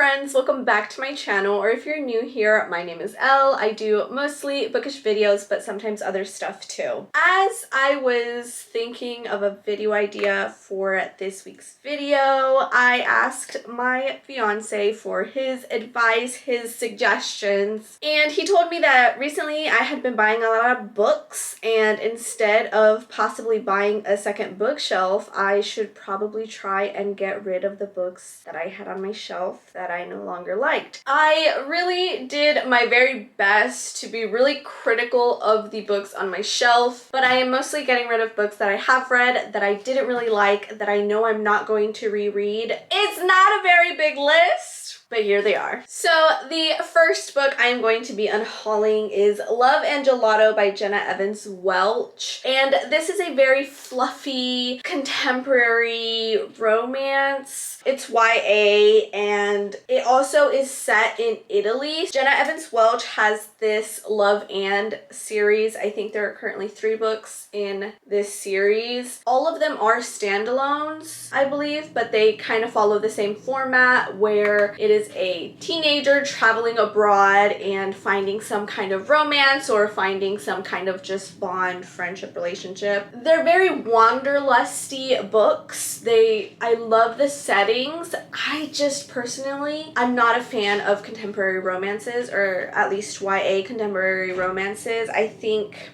friends, welcome back to my channel, or if you're new here, my name is Elle. I do mostly bookish videos, but sometimes other stuff too. As I was thinking of a video idea for this week's video, I asked my fiance for his advice, his suggestions, and he told me that recently I had been buying a lot of books, and instead of possibly buying a second bookshelf, I should probably try and get rid of the books that I had on my shelf that I no longer liked. I really did my very best to be really critical of the books on my shelf, but I am mostly getting rid of books that I have read, that I didn't really like, that I know I'm not going to reread. It's not a very big list, but here they are. So the first book I'm going to be unhauling is Love and Gelato by Jenna Evans Welch. And this is a very fluffy, contemporary romance. It's YA and it also is set in Italy. Jenna Evans Welch has this Love and series. I think there are currently 3 books in this series. All of them are standalones, I believe, but they kind of follow the same format where it is a teenager traveling abroad and finding some kind of romance or finding some kind of just bond, friendship, relationship. They're very wanderlusty books. I love the settings. I just personally, I'm not a fan of contemporary romances, or at least YA contemporary romances. I think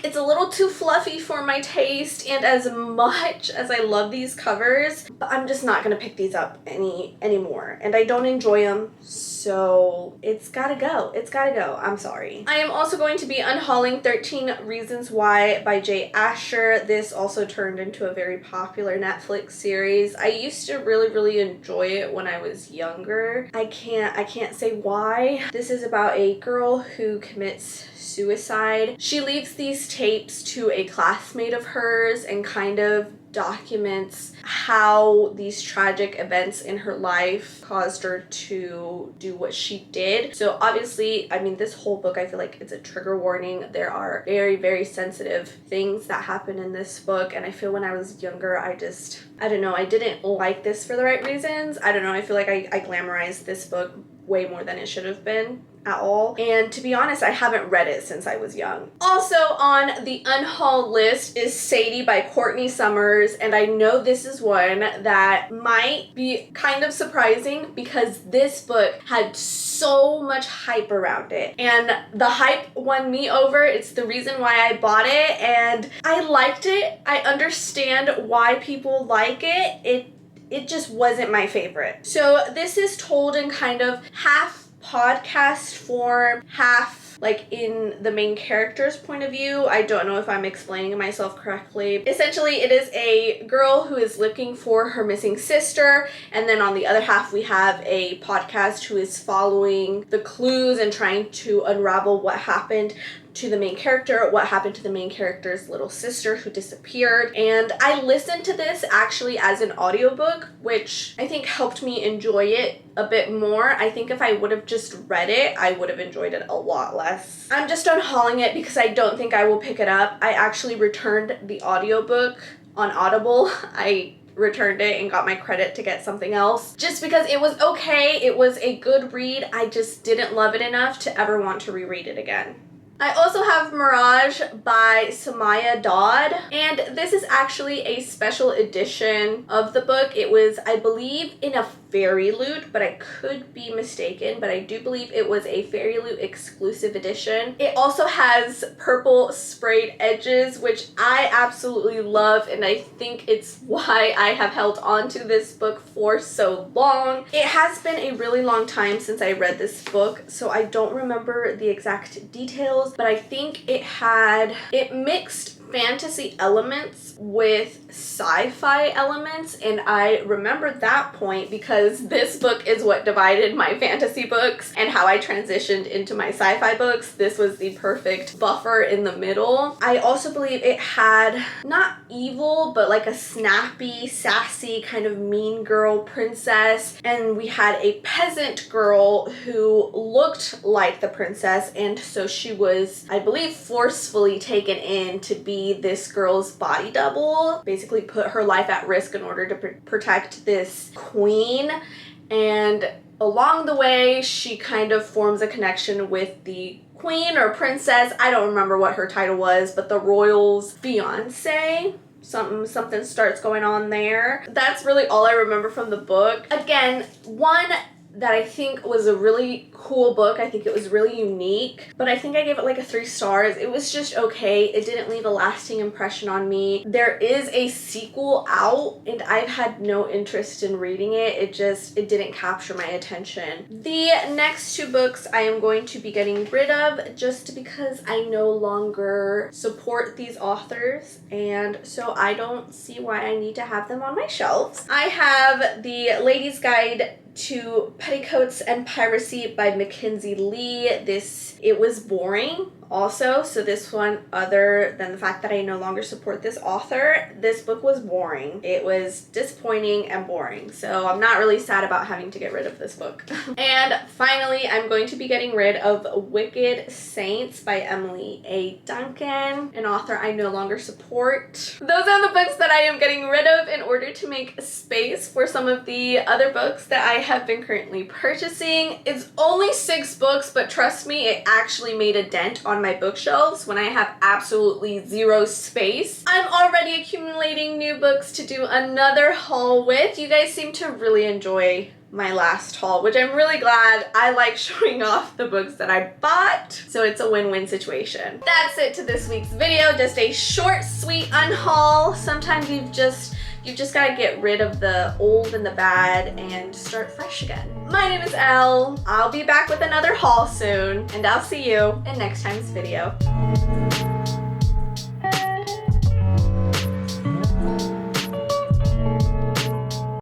it's a little too fluffy for my taste, and as much as I love these covers, but I'm just not gonna pick these up anymore, and I don't enjoy them, so it's gotta go. It's gotta go. I'm sorry. I am also going to be unhauling 13 Reasons Why by J. Asher. This also turned into a very popular Netflix series. I used to really enjoy it when I was younger. I can't say why. This is about a girl who commits suicide. She leaves these tapes to a classmate of hers and kind of documents how these tragic events in her life caused her to do what she did. So obviously, I mean, this whole book, I feel like it's a trigger warning. There are very sensitive things that happen in this book, and I feel when I was younger, I don't know, I didn't like this for the right reasons. I don't know, I feel like I glamorized this book way more than it should have been at all. And to be honest, I haven't read it since I was young. Also on the unhaul list is Sadie by Courtney Summers, and I know this is one that might be kind of surprising because this book had so much hype around it, and the hype won me over. It's the reason why I bought it, and I liked it. I understand why people like it. It just wasn't my favorite. So this is told in kind of half podcast form, half like in the main character's point of view. I don't know if I'm explaining myself correctly. Essentially, it is a girl who is looking for her missing sister, and then on the other half we have a podcast who is following the clues and trying to unravel what happened to the main character, what happened to the main character's little sister who disappeared. And I listened to this actually as an audiobook, which I think helped me enjoy it a bit more. I think if I would have just read it, I would have enjoyed it a lot less. I'm just unhauling it because I don't think I will pick it up. I actually returned the audiobook on Audible. I returned it and got my credit to get something else just because it was okay. It was a good read. I just didn't love it enough to ever want to reread it again. I also have Mirage by Samaya Dodd, and this is actually a special edition of the book. It was, I believe, in a Fairy Loot, but I could be mistaken, but I do believe it was a Fairy Loot exclusive edition. It also has purple sprayed edges, which I absolutely love, and I think it's why I have held on to this book for so long. It has been a really long time since I read this book, so I don't remember the exact details, but I think it mixed fantasy elements with sci-fi elements, and I remember that point because this book is what divided my fantasy books and how I transitioned into my sci-fi books. This was the perfect buffer in the middle. I also believe it had not evil, but like a snappy, sassy, kind of mean girl princess, and we had a peasant girl who looked like the princess, and so she was, I believe, forcefully taken in to be this girl's body double, basically put her life at risk in order to protect this queen. And along the way, she kind of forms a connection with the queen or princess. I don't remember what her title was, but the royal's fiance. Something starts going on there. That's really all I remember from the book. Again, one that I think was a really cool book. I think it was really unique, but I think I gave it like a 3 stars. It was just okay. It didn't leave a lasting impression on me. There is a sequel out and I've had no interest in reading it. It didn't capture my attention. The next 2 books I am going to be getting rid of just because I no longer support these authors, and so I don't see why I need to have them on my shelves. I have the Ladies Guide to Petticoats and Piracy by Mackenzie Lee. It was boring also, so this one, other than the fact that I no longer support this author, this book was boring. It was disappointing and boring, so I'm not really sad about having to get rid of this book. And finally, I'm going to be getting rid of Wicked Saints by Emily A. Duncan, an author I no longer support. Those are the books that I am getting rid of in order to make space for some of the other books that I have been currently purchasing. It's only 6 books, but trust me, it actually made a dent on my bookshelves when I have absolutely 0 space. I'm already accumulating new books to do another haul with. You guys seem to really enjoy my last haul, which I'm really glad. I like showing off the books that I bought, so it's a win-win situation. That's it to this week's video. Just a short, sweet unhaul. Sometimes you've just got to get rid of the old and the bad and start fresh again. My name is Elle. I'll be back with another haul soon, and I'll see you in next time's video.